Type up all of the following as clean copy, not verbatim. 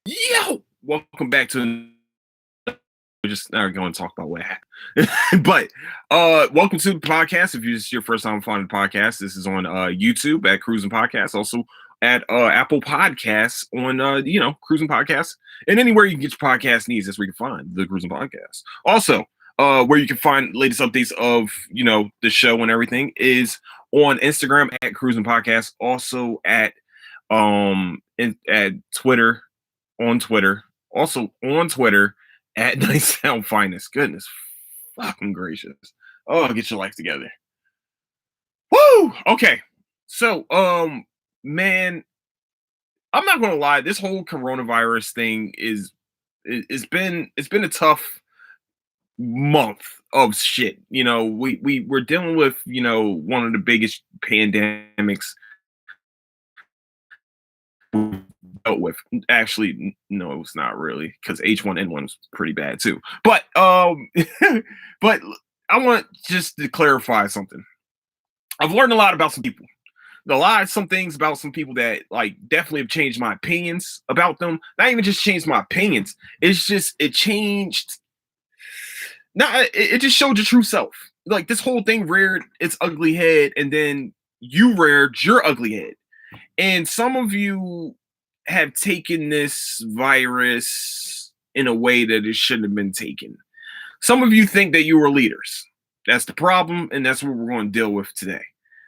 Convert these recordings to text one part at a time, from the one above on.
Yo, welcome back to. We're just not going to talk about what happened, but welcome to the podcast. If this is your first time finding the podcast, this is on YouTube at Cruising Podcast, also at Apple Podcasts on Cruising Podcasts, and anywhere you can get your podcast needs. That's where you can find the Cruising Podcast. Also, where you can find latest updates of the show and everything is on Instagram at Cruising Podcast, also at at Twitter on Twitter, also on Twitter at Nice Sound Finest. Goodness fucking gracious. Oh, get your life together. Woo! Okay. So, man, I'm not gonna lie, this whole coronavirus thing it's been a tough month of shit. We're dealing with, one of the biggest pandemics dealt with. Actually, no, it's not really because H1N1 was pretty bad too. But but I want just to clarify something. I've learned a lot about some people. Some things about some people that like definitely have changed my opinions about them. Not even just changed my opinions. It's just it changed. Not it just showed your true self. Like this whole thing reared its ugly head, and then you reared your ugly head. And some of you have taken this virus in a way that it shouldn't have been taken. Some of you think that you are leaders. That's the problem, and that's what we're going to deal with today.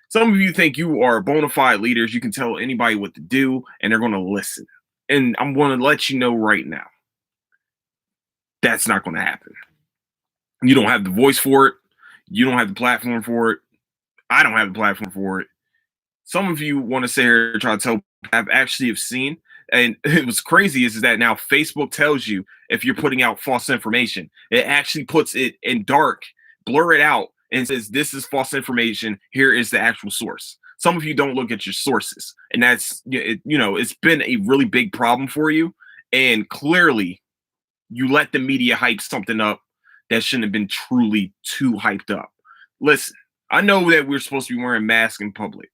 Some of you think you are bona fide leaders. You can tell anybody what to do, and they're going to listen. And I'm going to let you know right now that's not going to happen. You don't have the voice for it. You don't have the platform for it. I don't have the platform for it. Some of you want to sit here and try to tell I've actually have seen. And it was crazy is that now Facebook tells you if you're putting out false information. It actually puts it in dark, blur it out, and says this is false information. Here is the actual source. Some of you don't look at your sources, and it's been a really big problem for you. And clearly, you let the media hype something up that shouldn't have been truly too hyped up. Listen, I know that we're supposed to be wearing masks in public.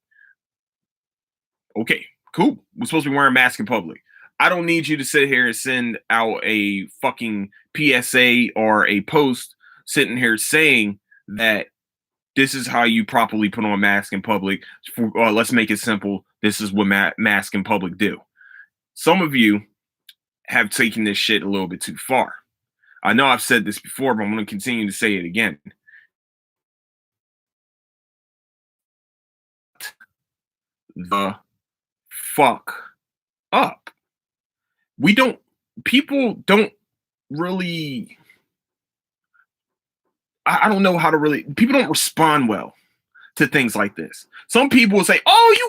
Okay, cool. We're supposed to be wearing masks in public. I don't need you to sit here and send out a fucking PSA or a post sitting here saying that this is how you properly put on a mask in public. Let's make it simple. This is what masks in public do. Some of you have taken this shit a little bit too far. I know I've said this before, but I'm going to continue to say it again. The fuck up. We don't, people don't really, I don't know how to really, people don't respond well to things like this. Some people will say, oh, you,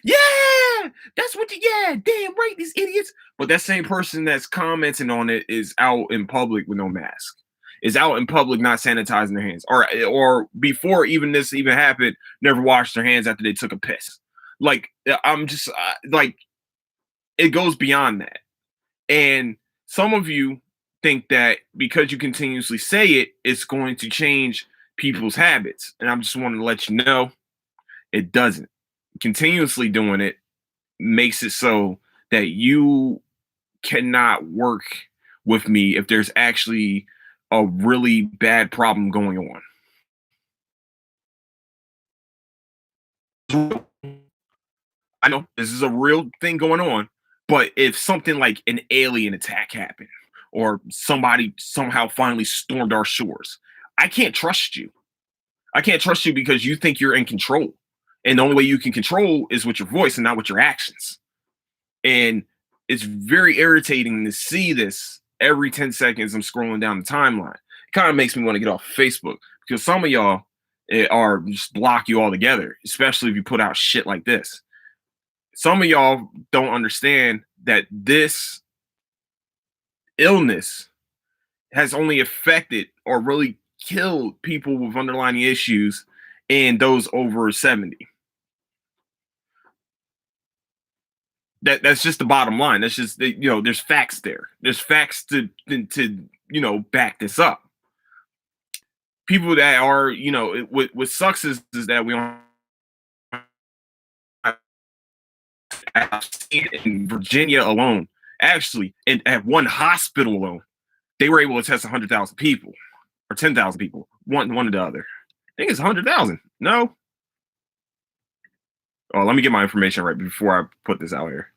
yeah, that's what you, yeah, damn right, these idiots. But that same person that's commenting on it is out in public with no mask, is out in public not sanitizing their hands, or before even this even happened, never washed their hands after they took a piss. Like, I'm just like, it goes beyond that. And some of you think that because you continuously say it, it's going to change people's habits. And I just want to let you know it doesn't. Continuously doing it makes it so that you cannot work with me if there's actually a really bad problem going on. I know this is a real thing going on, but if something like an alien attack happened or somebody somehow finally stormed our shores, I can't trust you. I can't trust you because you think you're in control. And the only way you can control is with your voice and not with your actions. And it's very irritating to see this every 10 seconds. I'm scrolling down the timeline. It kind of makes me want to get off Facebook because some of y'all are just block you altogether, especially if you put out shit like this. Some of y'all don't understand that this illness has only affected or really killed people with underlying issues and those over 70. That's just the bottom line. That's just there's facts there. There's facts to back this up. People that are what sucks is that we don't have in Virginia alone, actually, at one hospital alone, they were able to test 100,000 people or 10,000 people, one or the other. I think it's 100,000. No. Oh, let me get my information right before I put this out here.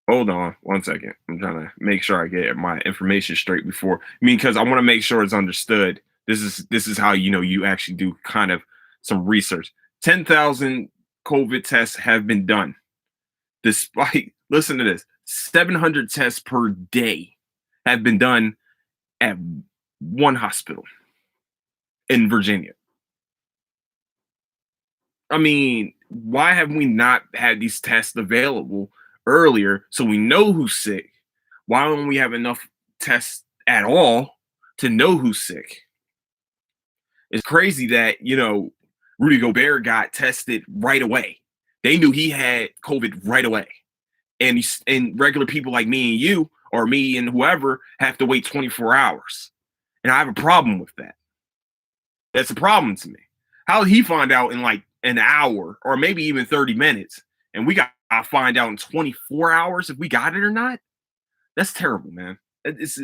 Hold on one second. I'm trying to make sure I get my information straight before. I mean, because I want to make sure it's understood. This is how you actually do kind of some research. 10,000 COVID tests have been done. Despite listen to this, 700 tests per day have been done at one hospital in Virginia. I mean, why have we not had these tests available earlier so we know who's sick? Why don't we have enough tests at all to know who's sick? It's crazy that, Rudy Gobert got tested right away. They knew he had COVID right away. And regular people like me and you, or me and whoever, have to wait 24 hours. And I have a problem with that. That's a problem to me. How did he find out in like an hour or maybe even 30 minutes? And we got to find out in 24 hours if we got it or not? That's terrible, man. It's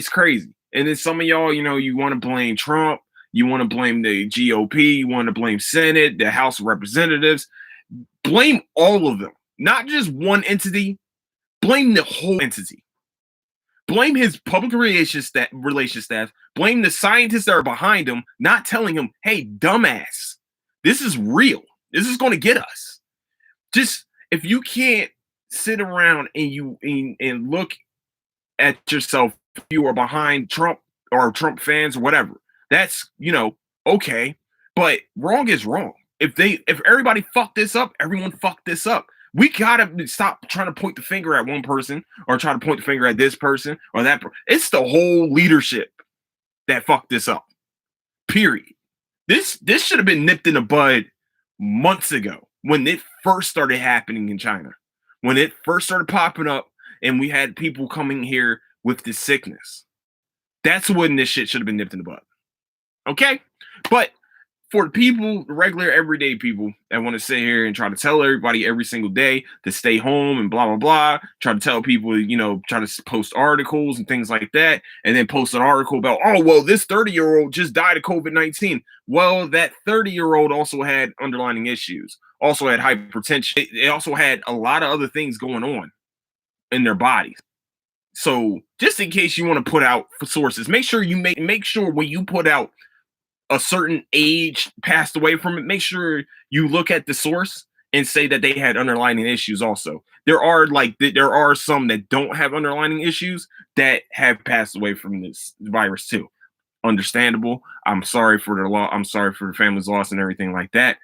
crazy. And then some of y'all, you want to blame Trump, you want to blame the GOP, you want to blame Senate, the House of Representatives. Blame all of them, not just one entity. Blame the whole entity. Blame his public relations staff. Blame the scientists that are behind him, not telling him, hey, dumbass, this is real. This is going to get us. Just if you can't sit around and look at yourself, if you are behind Trump or Trump fans or whatever, that's okay. But wrong is wrong. If everybody fucked this up, everyone fucked this up. We gotta stop trying to point the finger at one person or try to point the finger at this person or that. It's the whole leadership that fucked this up. Period. This should have been nipped in the bud months ago when it first started happening in China, when it first started popping up, and we had people coming here with this sickness. That's when this shit should have been nipped in the bud. Okay, but for the people, the regular everyday people that want to sit here and try to tell everybody every single day to stay home and blah, blah, blah, try to tell people, try to post articles and things like that, and then post an article about, oh, well, this 30-year-old just died of COVID-19. Well, that 30-year-old also had underlying issues, also had hypertension. They also had a lot of other things going on in their bodies. So just in case you want to put out sources, make sure when you put out a certain age passed away from it, make sure you look at the source and say that they had underlying issues also. There are some that don't have underlying issues that have passed away from this virus too. Understandable. I'm sorry for their loss. I'm sorry for the family's loss and everything like that.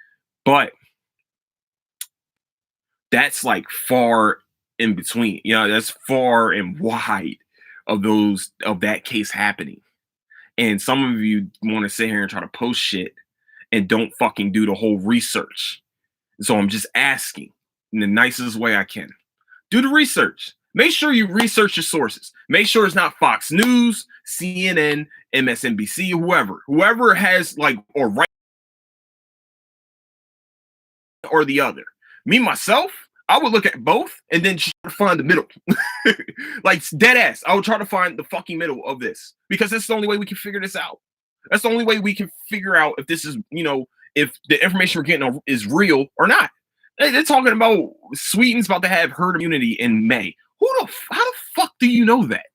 But that's like far in between. That's far and wide of that case happening. And some of you want to sit here and try to post shit and don't fucking do the whole research. So I'm just asking in the nicest way I can. Do the research. Make sure you research your sources. Make sure it's not Fox News, CNN, MSNBC, whoever has or right or the other. Me, myself, I would look at both and then try to find the middle. Like dead ass. I would try to find the fucking middle of this because that's the only way we can figure this out. That's the only way we can figure out if this is, if the information we're getting is real or not. They're talking about Sweden's about to have herd immunity in May. How the fuck do you know that?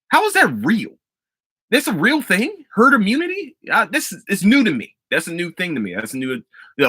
How is that real? That's a real thing? Herd immunity? It's new to me. That's a new thing to me. A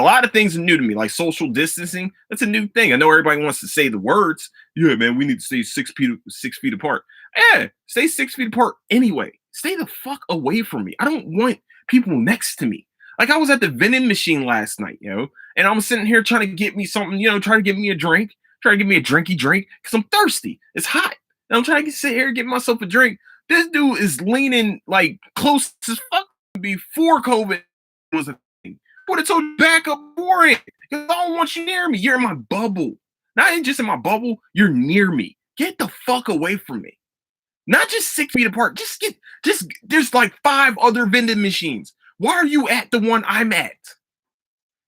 lot of things are new to me, like social distancing. That's a new thing. I know everybody wants to say the words. Yeah, man, we need to stay 6 feet apart. Yeah, stay 6 feet apart anyway. Stay the fuck away from me. I don't want people next to me. Like I was at the vending machine last night, and I'm sitting here trying to get me something, trying to get me a drink, trying to get me a drinky drink because I'm thirsty. It's hot. And I'm trying to sit here and get myself a drink. This dude is leaning like close as fuck before COVID was a thing. Would have told you back up boring because I don't want you near me. You're in my bubble. Not just in my bubble, you're near me. Get the fuck away from me. Not just 6 feet apart. There's like 5 other vending machines. Why are you at the one I'm at?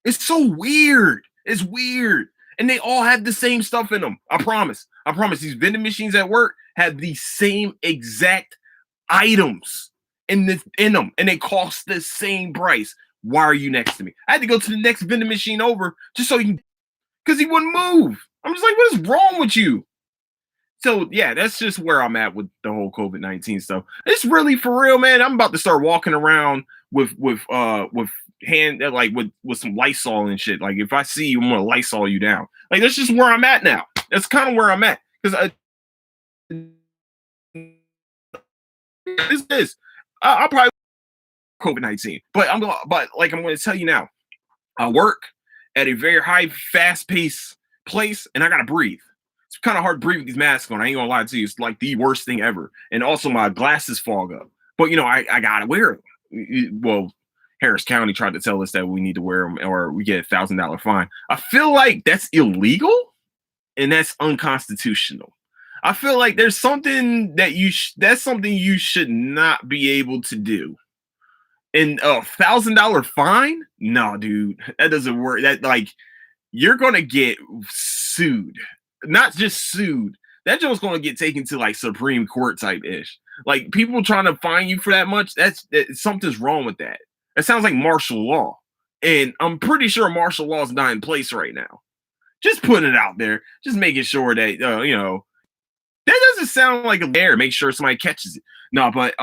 It's so weird. It's weird. And they all have the same stuff in them. I promise. I promise. These vending machines at work have the same exact items in them, and they cost the same price. Why are you next to me? I had to go to the next vending machine over just so he can, because he wouldn't move. I'm just like, what is wrong with you? So yeah, that's just where I'm at with the whole COVID-19 stuff. It's really for real, man. I'm about to start walking around with hand like with some Lysol and shit. Like if I see you, I'm gonna Lysol you down. Like that's just where I'm at now. That's kind of where I'm at because this I'll probably COVID-19, but I'm going to tell you now. I work at a very high, fast-paced place, and I gotta breathe. It's kind of hard to breathe with these masks on. I ain't gonna lie to you. It's like the worst thing ever. And also my glasses fog up. But I gotta wear them. Well, Harris County tried to tell us that we need to wear them or we get $1,000 fine. I feel like that's illegal and that's unconstitutional. I feel like there's something that that's something you should not be able to do. And $1,000 fine? No, dude, that doesn't work. That like you're gonna get sued. Not just sued. That joke's gonna get taken to like Supreme Court type ish. Like people trying to fine you for that much. Something's wrong with that. That sounds like martial law, and I'm pretty sure martial law is not in place right now. Just putting it out there, just making sure that that doesn't sound like a dare. Make sure somebody catches it. No, but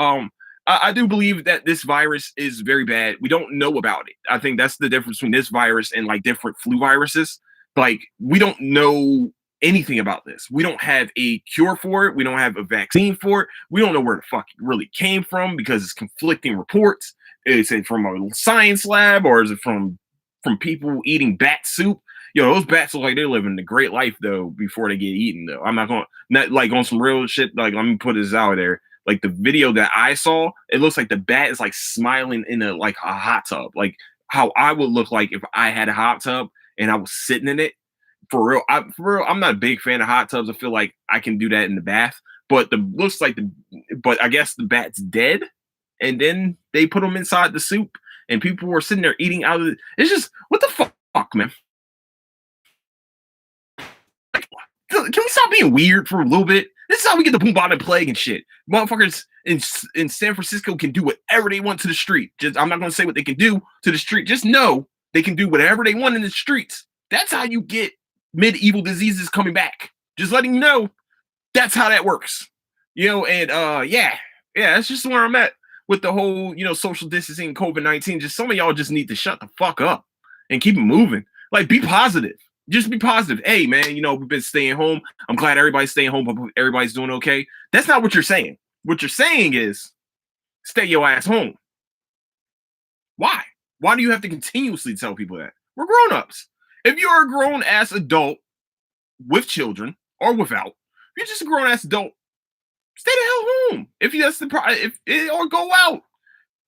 I do believe that this virus is very bad. We don't know about it. I think that's the difference between this virus and like different flu viruses. Like we don't know anything about this. We don't have a cure for it. We don't have a vaccine for it. We don't know where the fuck it really came from because it's conflicting reports. Is it from a science lab or is it from people eating bat soup? Those bats look like they're living a great life though before they get eaten though. I'm not like on some real shit. Like let me put this out there. Like the video that I saw, it looks like the bat is like smiling in a hot tub, like how I would look like if I had a hot tub and I was sitting in it. For real, I'm not a big fan of hot tubs. I feel like I can do that in the bath, but but I guess the bat's dead, and then they put them inside the soup, and people were sitting there eating out of it. It's just what the fuck, man. Can we stop being weird for a little bit? This is how we get the bubonic plague and shit. Motherfuckers in San Francisco can do whatever they want to the street. I'm not going to say what they can do to the street. Just know they can do whatever they want in the streets. That's how you get medieval diseases coming back. Just letting you know that's how that works. Yeah, that's just where I'm at with the whole, social distancing, COVID-19. Just some of y'all just need to shut the fuck up and keep it moving. Like, be positive. Just be positive. Hey, man, we've been staying home. I'm glad everybody's staying home, but everybody's doing okay. That's not what you're saying. What you're saying is stay your ass home. Why? Why do you have to continuously tell people that? We're grown-ups. If you're a grown-ass adult with children or without, if you're just a grown-ass adult, stay the hell home. If that's or go out.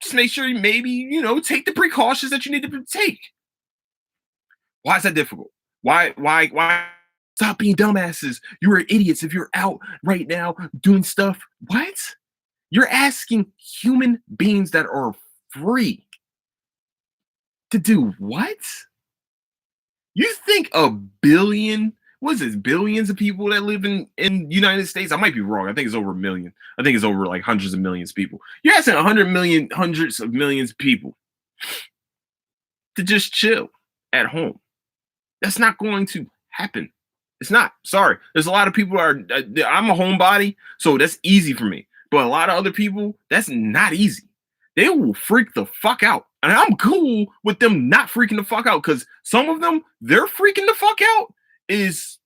Just make sure you maybe, take the precautions that you need to take. Why is that difficult? Why stop being dumbasses? You are idiots if you're out right now doing stuff. What? You're asking human beings that are free to do what? You think a billion, billions of people that live in United States? I might be wrong. I think it's over a million. I think it's over like hundreds of millions of people. You're asking 100 million, hundreds of millions of people to just chill at home. That's not going to happen. It's not. Sorry. There's a lot of people I'm a homebody, so that's easy for me. But a lot of other people, that's not easy. They will freak the fuck out. And I'm cool with them not freaking the fuck out because some of them, they're freaking the fuck out is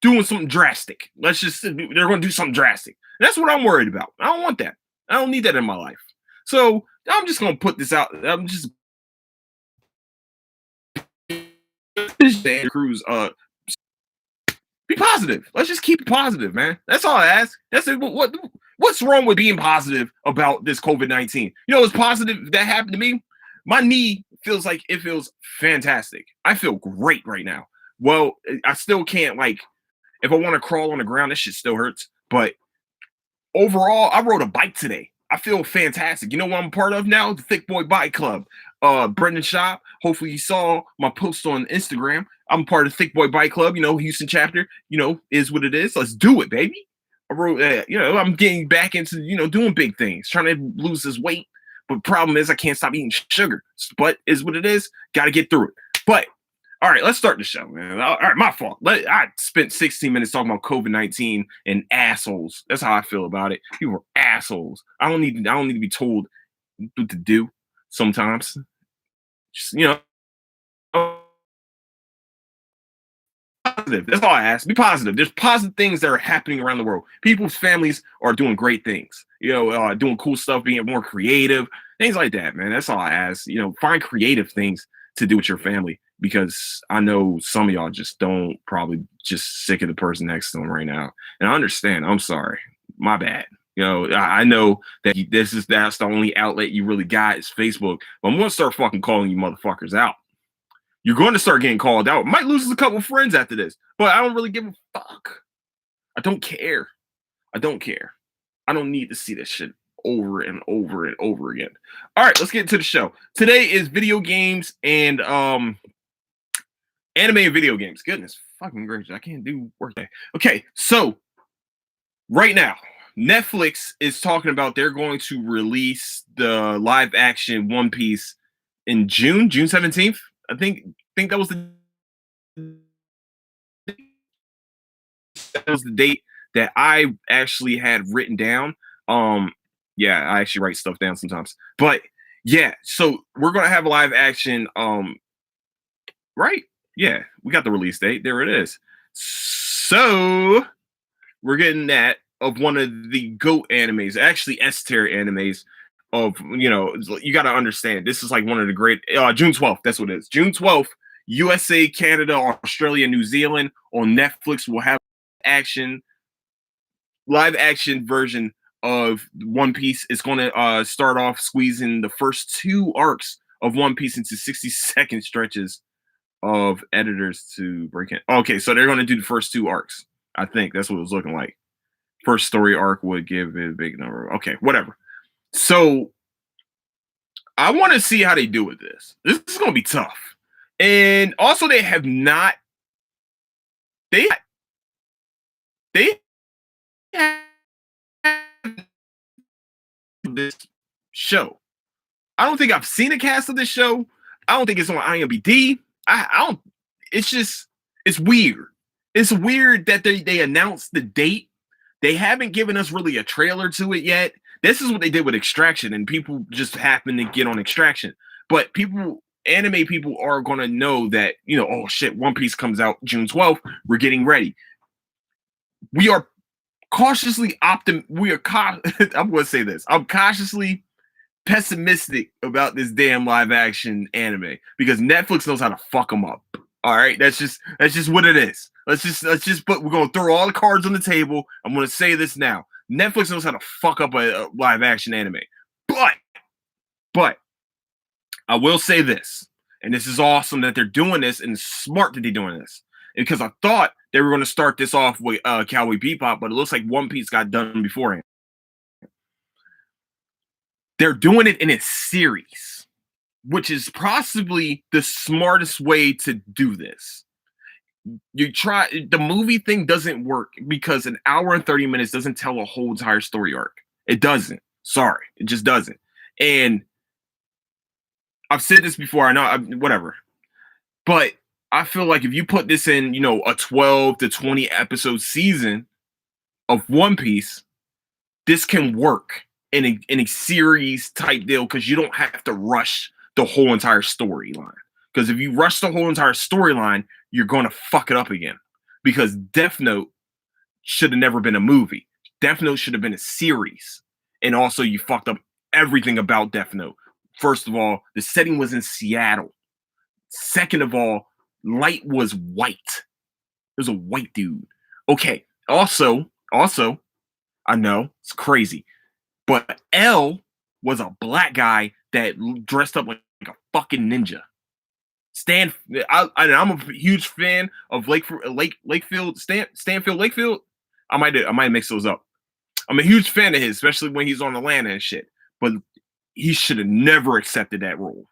doing something drastic. They're going to do something drastic. And that's what I'm worried about. I don't want that. I don't need that in my life. So I'm just going to put this out. I'm just Cruz, be positive. Let's just keep it positive, man. That's all I ask. That's it. What's wrong with being positive about this COVID-19? It's positive that happened to me. My knee feels fantastic. I feel great right now. Well, I still can't if I want to crawl on the ground, that shit still hurts. But overall, I rode a bike today. I feel fantastic. You know what I'm part of now? The Thick Boy Bike Club. Brendan Schaub. Hopefully you saw my post on Instagram. I'm part of the Thick Boy Bike Club, Houston chapter, is what it is. Let's do it, baby. I wrote, I'm getting back into, doing big things, trying to lose this weight. But problem is I can't stop eating sugar. But is what it is. Got to get through it. But all right, let's start the show, man. All right, my fault. I spent 16 minutes talking about COVID-19 and assholes. That's how I feel about it. People are assholes. I don't need to be told what to do sometimes. Just, positive. That's all I ask. Be positive. There's positive things that are happening around the world. People's families are doing great things. Doing cool stuff, being more creative, things like that, man. That's all I ask. Find creative things to do with your family, because I know some of y'all just don't, probably just sick of the person next to them right now. And I understand. I'm sorry. My bad. I know that that's the only outlet you really got is Facebook. But I'm gonna start fucking calling you motherfuckers out. You're going to start getting called out. Might lose a couple friends after this, but I don't really give a fuck. I don't care. I don't care. I don't need to see this shit over and over and over again. All right, let's get into the show. Today is video games and anime and video games. Goodness fucking gracious, I can't do work day. Okay, so right now, Netflix is talking about they're going to release the live action One Piece in June 17th. I think that was the date that I actually had written down. Yeah, I actually write stuff down sometimes. But yeah, so we're gonna have a live action. Right? Yeah, we got the release date. There it is. So we're getting that of one of the GOAT animes, actually S tier animes. You got to understand, this is like one of the great. June 12th, that's what it is. June 12th, USA, Canada, Australia, New Zealand on Netflix will have live action version of One Piece. It's going to start off squeezing the first 2 arcs of One Piece into 60-second stretches of editors to break in. Okay, so they're going to do the first 2 arcs. I think that's what it was looking like. First story arc would give it a big number. Okay, whatever. So I want to see how they do with this. This is going to be tough. And also they have not have this show. I don't think I've seen a cast of this show. I don't think it's on IMDb. I don't. It's weird. It's weird that they announced the date. They haven't given us really a trailer to it yet. This is what they did with Extraction, and people just happen to get on Extraction. But anime people are going to know that, oh shit, One Piece comes out June 12th. We're getting ready. We are cautiously I'm going to say this. I'm cautiously pessimistic about this damn live action anime because Netflix knows how to fuck them up. All right, that's just what it is. Let's just put. We're gonna throw all the cards on the table. I'm gonna say this now. Netflix knows how to fuck up a live action anime, but I will say this, and this is awesome that they're doing this, and smart that they're doing this, because I thought they were going to start this off with Cowboy Bebop, but it looks like One Piece got done beforehand. They're doing it in a series, which is possibly the smartest way to do this. The movie thing doesn't work because an hour and 30 minutes doesn't tell a whole entire story arc. It doesn't. Sorry, it just doesn't. And I've said this before. I know, whatever. But I feel like if you put this in, a 12 to 20 episode season of One Piece, this can work in a series type deal because you don't have to rush the whole entire storyline. Because if you rush the whole entire storyline, you're going to fuck it up again. Because Death Note should have never been a movie. Death Note should have been a series. And also, you fucked up everything about Death Note. First of all, the setting was in Seattle. Second of all, Light was white. There's a white dude. Okay. Also, I know it's crazy, but L was a black guy that dressed up like a fucking ninja. I'm a huge fan of Stanfield Lakefield. I might mix those up. I'm a huge fan of his, especially when he's on the land and shit. But he should have never accepted that role.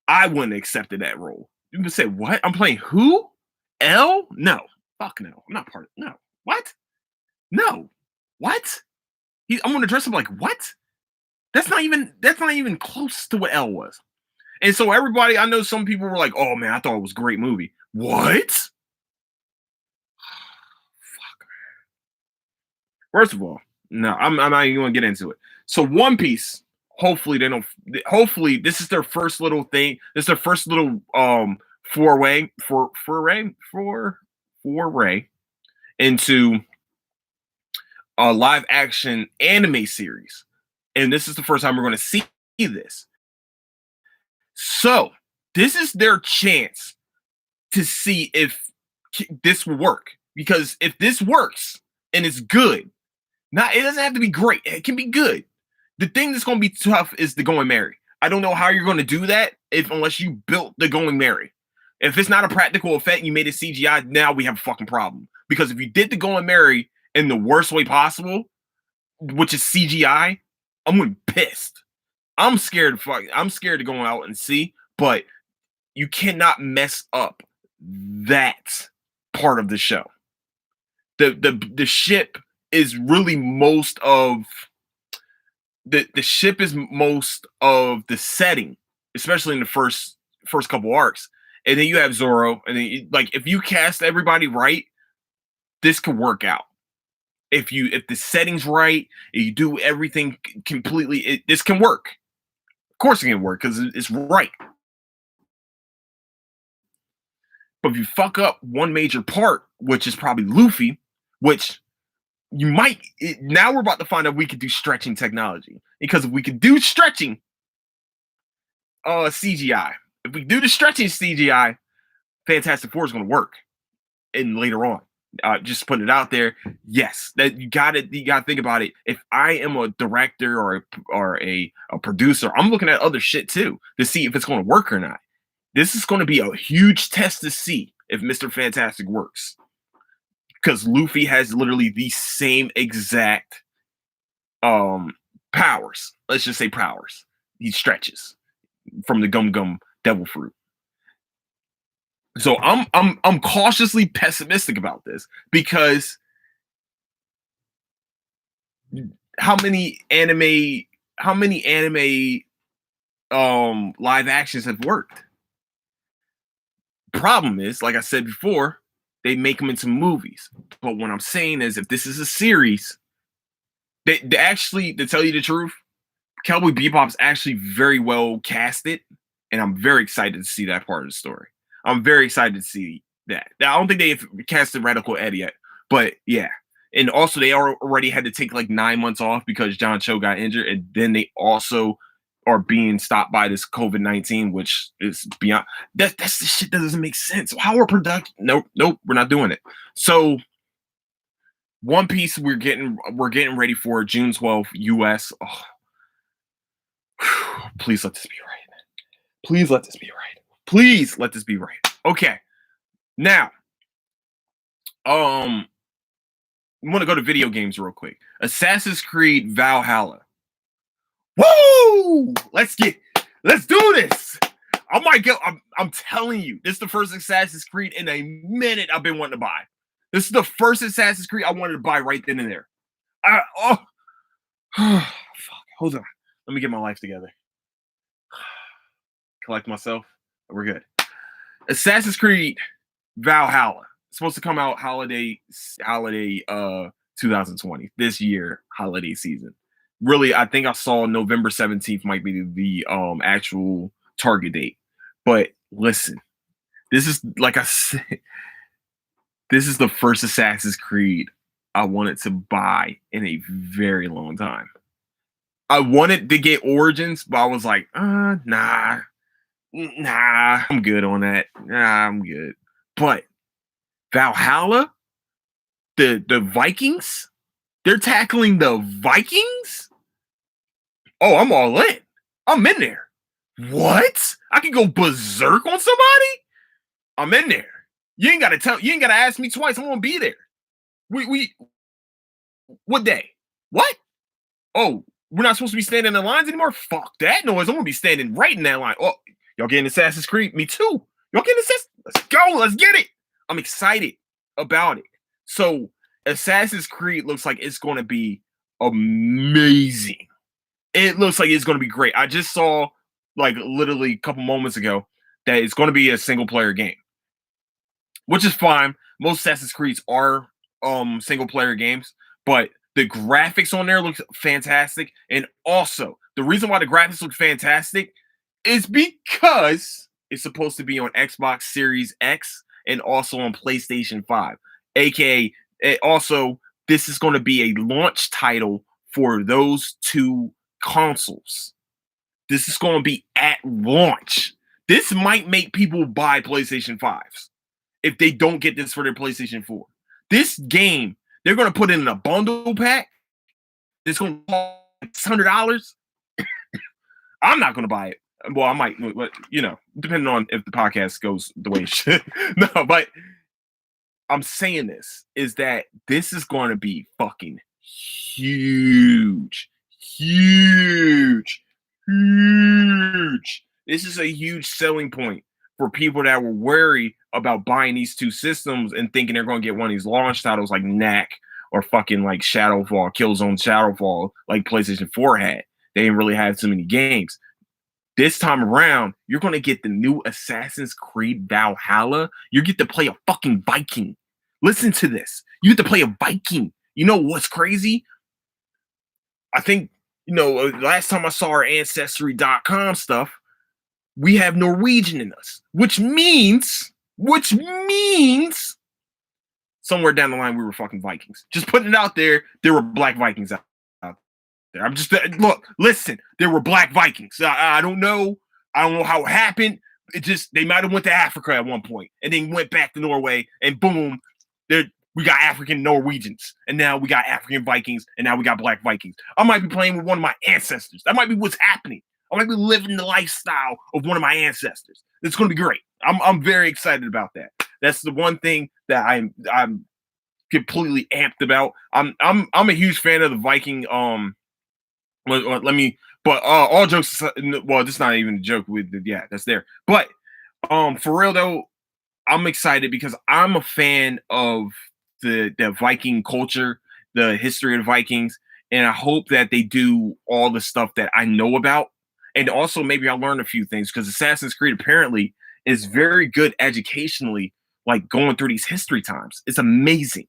I wouldn't have accepted that role. You would say, "What? I'm playing who? L? No, fuck no. I'm not part of no. What? No, what? I'm gonna dress up like what? That's not even close to what L was." And so everybody, I know some people were like, "Oh man, I thought it was a great movie." What? First of all, no, I'm not even gonna get into it. So One Piece, hopefully they don't. Hopefully this is their first little thing. This is their first little foray into a live action anime series, and this is the first time we're going to see this. So this is their chance to see if this will work. Because if this works and it's good, not it doesn't have to be great. It can be good. The thing that's going to be tough is the Going Merry. I don't know how you're going to do that unless you built the Going Merry. If it's not a practical effect, you made it CGI. Now we have a fucking problem. Because if you did the Going Merry in the worst way possible, which is CGI, I'm gonna be pissed. I'm scared. I'm scared to go out and see. But you cannot mess up that part of the show. The ship is really most of the ship is most of the setting, especially in the first couple arcs. And then you have Zoro, and then like if you cast everybody right, this could work out. If the setting's right, if you do everything completely, this can work. Of course, it can work because it's right. But if you fuck up one major part, which is probably Luffy, which you might now we're about to find out we could do stretching technology, because if we could do stretching CGI, if we do the stretching CGI, Fantastic Four is going to work. And later on, just putting it out there, yes, that you got to think about it. If I am a director or a producer, I'm looking at other shit too to see if it's going to work or not. This is going to be a huge test to see if Mr. Fantastic works, because Luffy has literally the same exact powers. Let's just say powers. He stretches from the Gum Gum Devil Fruit. So I'm cautiously pessimistic about this, because how many anime live actions have worked? Problem is, like I said before, they make them into movies. But what I'm saying is, if this is a series, they actually, to tell you the truth, Cowboy Bebop's actually very well casted, and I'm very excited to see that part of the story. I'm very excited to see that. Now, I don't think they've casted Radical Ed yet, but yeah. And also, they already had to take like 9 months off because John Cho got injured, and then they also are being stopped by this COVID-19, which is beyond. That's the shit that doesn't make sense. How are production? Nope, we're not doing it. So, One Piece, we're getting ready for June 12th, US. Oh. Please let this be right. Please let this be right. Please let this be right. Okay. Now, I'm gonna go to video games real quick. Assassin's Creed Valhalla. Woo! Let's do this. Oh my god, I'm telling you, this is the first Assassin's Creed in a minute I've been wanting to buy. This is the first Assassin's Creed I wanted to buy right then and there. Fuck. Hold on. Let me get my life together. Collect myself. We're good. Assassin's Creed Valhalla. It's supposed to come out holiday 2020, this year, holiday season. Really, I think I saw November 17th might be the actual target date. But listen, this is, like I said, this is the first Assassin's Creed I wanted to buy in a very long time. I wanted to get Origins, but I was like, nah, I'm good on that. Nah, I'm good. But Valhalla, the Vikings, they're tackling the Vikings. Oh, I'm all in. I'm in there. What? I can go berserk on somebody? I'm in there. You ain't gotta ask me twice. I'm gonna be there. We what day? What? Oh, we're not supposed to be standing in the lines anymore? Fuck that noise. I'm gonna be standing right in that line. Oh, Y'all getting Assassin's Creed? Me too. Y'all getting Assassin's? Let's go. Let's get it. I'm excited about it. So Assassin's Creed looks like it's going to be amazing. It looks like it's going to be great. I just saw like literally a couple moments ago that it's going to be a single player game, which is fine. Most Assassin's Creeds are single player games, but the graphics on there look fantastic. And also, the reason why the graphics look fantastic is because it's supposed to be on Xbox Series X and also on PlayStation 5. AKA, also, this is going to be a launch title for those two consoles. This is going to be at launch. This might make people buy PlayStation 5s if they don't get this for their PlayStation 4. This game, they're going to put it in a bundle pack. It's going to cost $600. I'm not going to buy it. Well, I might, but depending on if the podcast goes the way it should. No, but I'm saying this is that this is going to be fucking huge. Huge. Huge. This is a huge selling point for people that were wary about buying these two systems and thinking they're going to get one of these launch titles like Knack or fucking like Shadowfall, Killzone Shadowfall, like PlayStation 4 had. They didn't really have too many games. This time around, you're going to get the new Assassin's Creed Valhalla. You get to play a fucking Viking. Listen to this. You get to play a Viking. You know what's crazy? I think, last time I saw our Ancestry.com stuff, we have Norwegian in us, which means somewhere down the line we were fucking Vikings. Just putting it out there, there were black Vikings out there. I'm just listen. There were black Vikings. I don't know. I don't know how it happened. It just they might have went to Africa at one point and then went back to Norway and boom, we got African Norwegians and now we got African Vikings and now we got black Vikings. I might be playing with one of my ancestors. That might be what's happening. I might be living the lifestyle of one of my ancestors. It's going to be great. I'm very excited about that. That's the one thing that I'm completely amped about. I'm a huge fan of the Viking. All jokes aside, well, this is not even a joke. That's there. But for real though, I'm excited because I'm a fan of the Viking culture, the history of the Vikings, and I hope that they do all the stuff that I know about. And also maybe I'll learn a few things because Assassin's Creed apparently is very good educationally, like going through these history times. It's amazing.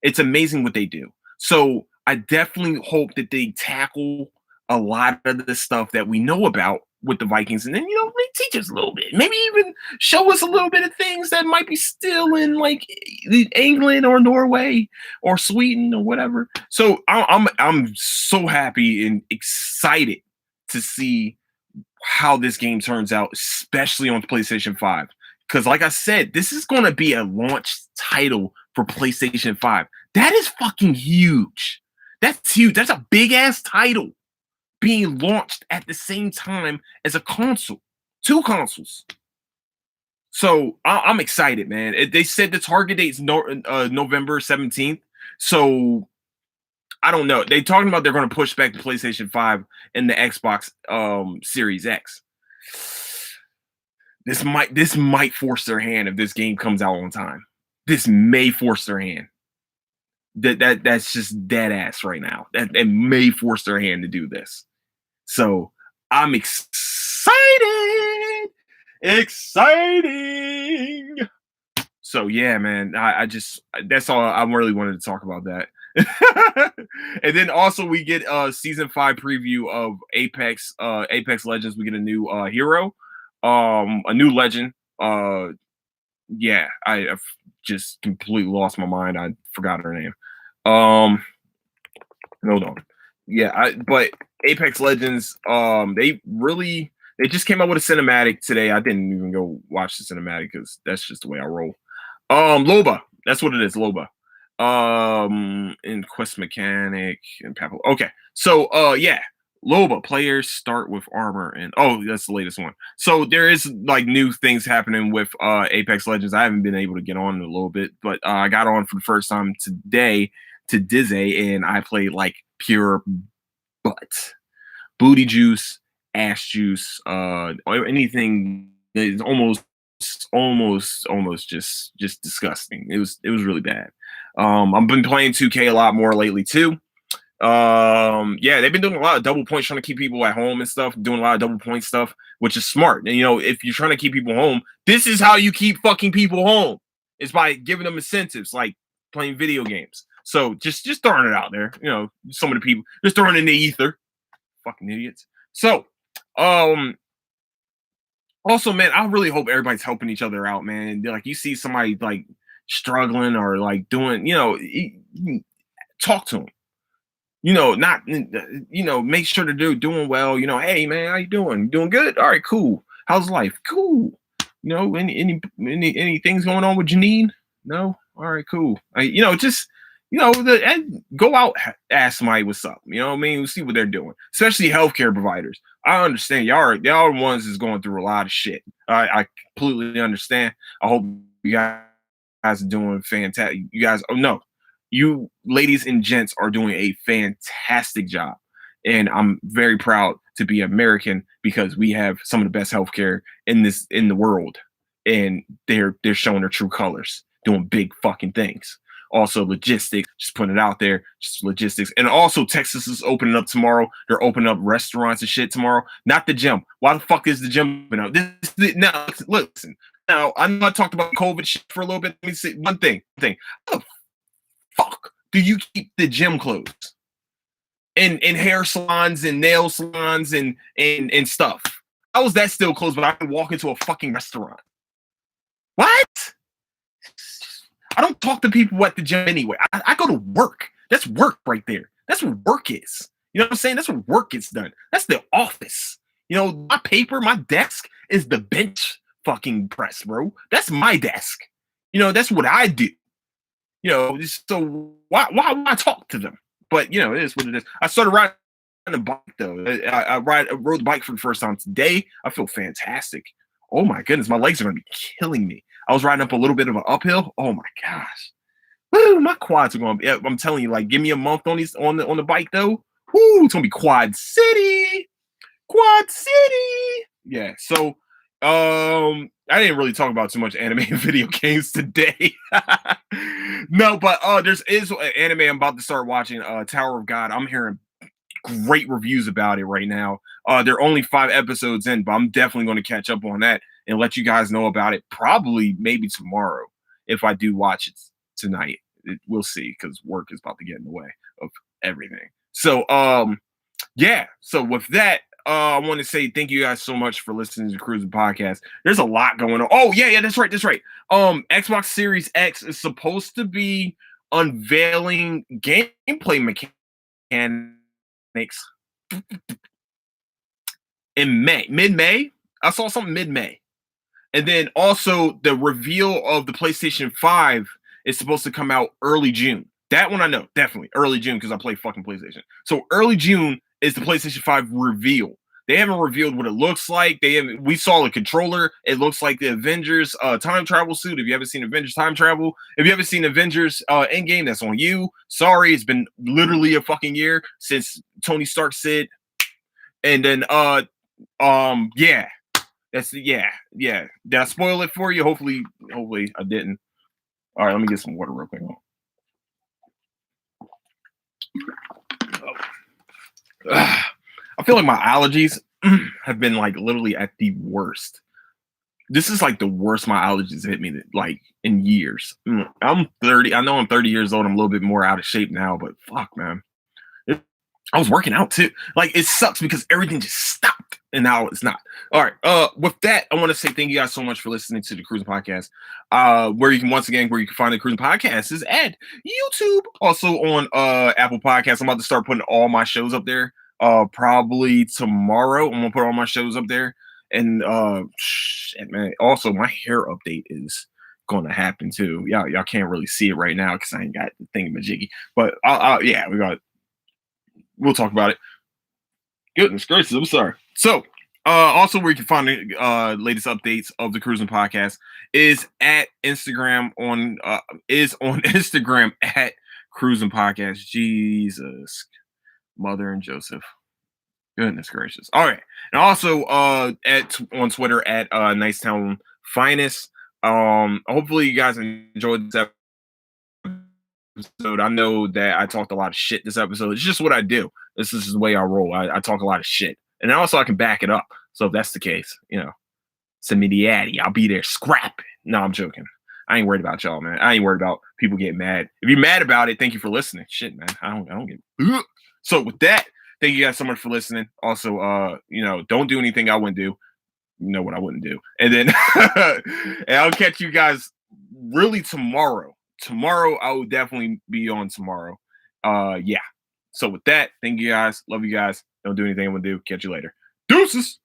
It's amazing what they do. So I definitely hope that they tackle a lot of the stuff that we know about with the Vikings, and then maybe teach us a little bit, maybe even show us a little bit of things that might be still in like England or Norway or Sweden or whatever. So I'm so happy and excited to see how this game turns out, especially on PlayStation 5. Because like I said, this is going to be a launch title for PlayStation 5. That is fucking huge. That's huge. That's a big ass title being launched at the same time as a console, two consoles. So I'm excited, man. They said the target date is November 17th. So I don't know. They talking about they're going to push back the PlayStation 5 and the Xbox Series X. This might force their hand if this game comes out on time. This may force their hand. That's just dead ass right now. That may force their hand to do this. So I'm excited. Exciting. So yeah, man. I just that's all I really wanted to talk about that. And then also we get a season 5 preview of Apex Legends. We get a new hero, a new legend. Yeah, I've just completely lost my mind. I forgot her name. Hold on. Yeah, but Apex Legends, they just came out with a cinematic today. I didn't even go watch the cinematic because that's just the way I roll. Loba, that's what it is, Loba. In quest mechanic and Pablo. Okay, so yeah, Loba players start with armor and that's the latest one. So there is like new things happening with Apex Legends. I haven't been able to get on in a little bit, but I got on for the first time today to Dizzy, and I played like pure butt, booty juice, ass juice, anything It's almost just disgusting. It was really bad. I've been playing 2K a lot more lately too. Yeah, they've been doing a lot of double points, trying to keep people at home and stuff, doing a lot of double point stuff, which is smart. And if you're trying to keep people home, this is how you keep fucking people home. It's by giving them incentives like playing video games. So just throwing it out there. Some of the people just throwing it in the ether. Fucking idiots. So also, man, I really hope everybody's helping each other out, man. Like you see somebody like struggling or like doing, talk to them. Not make sure to doing well. Hey man, how you doing? Doing good? All right, cool. How's life? Cool. Any things going on with Janine? No? All right, cool. Just go out, ask somebody what's up. You know what I mean? We'll see what they're doing, especially healthcare providers. I understand y'all are the ones is going through a lot of shit. I completely understand. I hope you guys are doing fantastic. You guys, oh no, you ladies and gents are doing a fantastic job. And I'm very proud to be American because we have some of the best healthcare in the world. And they're showing their true colors, doing big fucking things. Also logistics, just putting it out there, just logistics. And also Texas is opening up tomorrow. They're opening up restaurants and shit tomorrow. Not the gym. Why the fuck is the gym open up? Now listen. Now I know I talked about COVID shit for a little bit. Let me say one thing. How the fuck do you keep the gym closed? And hair salons and nail salons and stuff. How is that still closed, but I can walk into a fucking restaurant? What? I don't talk to people at the gym anyway. I go to work. That's work right there. That's what work is. You know what I'm saying? That's what work gets done. That's the office. My paper, my desk is the bench fucking press, bro. That's my desk. That's what I do. So why talk to them? But it is what it is. I started riding the bike though. I rode the bike for the first time today. I feel fantastic. Oh my goodness, my legs are gonna be killing me. I was riding up a little bit of an uphill. Oh my gosh. Woo, my quads are gonna be. I'm telling you, like, give me a month on the bike though. Woo, it's gonna be Quad City. Quad City. Yeah. So I didn't really talk about too much anime and video games today. No, but there's is an anime I'm about to start watching, Tower of God. I'm hearing great reviews about it right now. They're only 5 episodes in, but I'm definitely going to catch up on that and let you guys know about it probably maybe tomorrow if I do watch it tonight. We'll see because work is about to get in the way of everything. So yeah. So with that, I want to say thank you guys so much for listening to the Cruising Podcast. There's a lot going on. Oh yeah, that's right. Xbox Series X is supposed to be unveiling gameplay mechanics in mid-May. I saw something mid-May, and then also the reveal of the PlayStation 5 is supposed to come out early June. That one I know definitely early June because I play fucking PlayStation. So early June is the PlayStation 5 reveal. They haven't revealed what it looks like. We saw the controller. It looks like the Avengers time travel suit. If you haven't seen Avengers time travel, if you haven't seen Avengers Endgame, that's on you. Sorry, it's been literally a fucking year since Tony Stark said. And then yeah. Yeah. Did I spoil it for you? Hopefully I didn't. All right, let me get some water real quick. I feel like my allergies have been like literally at the worst. This is like the worst my allergies hit me like in years. I'm 30. I know I'm 30 years old. I'm a little bit more out of shape now, but fuck, man. I was working out too. Like it sucks because everything just stopped and now it's not. All right. With that, I want to say thank you guys so much for listening to the Cruising Podcast. Where you can find the Cruising Podcast is at YouTube. Also on Apple Podcasts. I'm about to start putting all my shows up there. Probably tomorrow. I'm gonna put all my shows up there. And shit, man. Also, my hair update is gonna happen too. Y'all can't really see it right now because I ain't got the thingamajiggy. But yeah, we'll talk about it. Goodness gracious, I'm sorry. So, also where you can find the latest updates of the Cruising Podcast is at Instagram on Instagram at Cruising Podcast. Jesus, Mother and Joseph. Goodness gracious. All right. And also at on Twitter at Nicetown Finest. Hopefully you guys enjoyed this episode. I know that I talked a lot of shit this episode. It's just what I do. This is the way I roll. I talk a lot of shit. And also I can back it up. So if that's the case, send me the addy. I'll be there scrapping. No, I'm joking. I ain't worried about y'all, man. I ain't worried about people getting mad. If you're mad about it, thank you for listening. Shit, man. I don't get. So with that, thank you guys so much for listening. Also, don't do anything I wouldn't do. You know what I wouldn't do. And then and I'll catch you guys really tomorrow. Tomorrow, I will definitely be on tomorrow. Yeah. So with that, thank you guys. Love you guys. Don't do anything I wouldn't do. Catch you later. Deuces.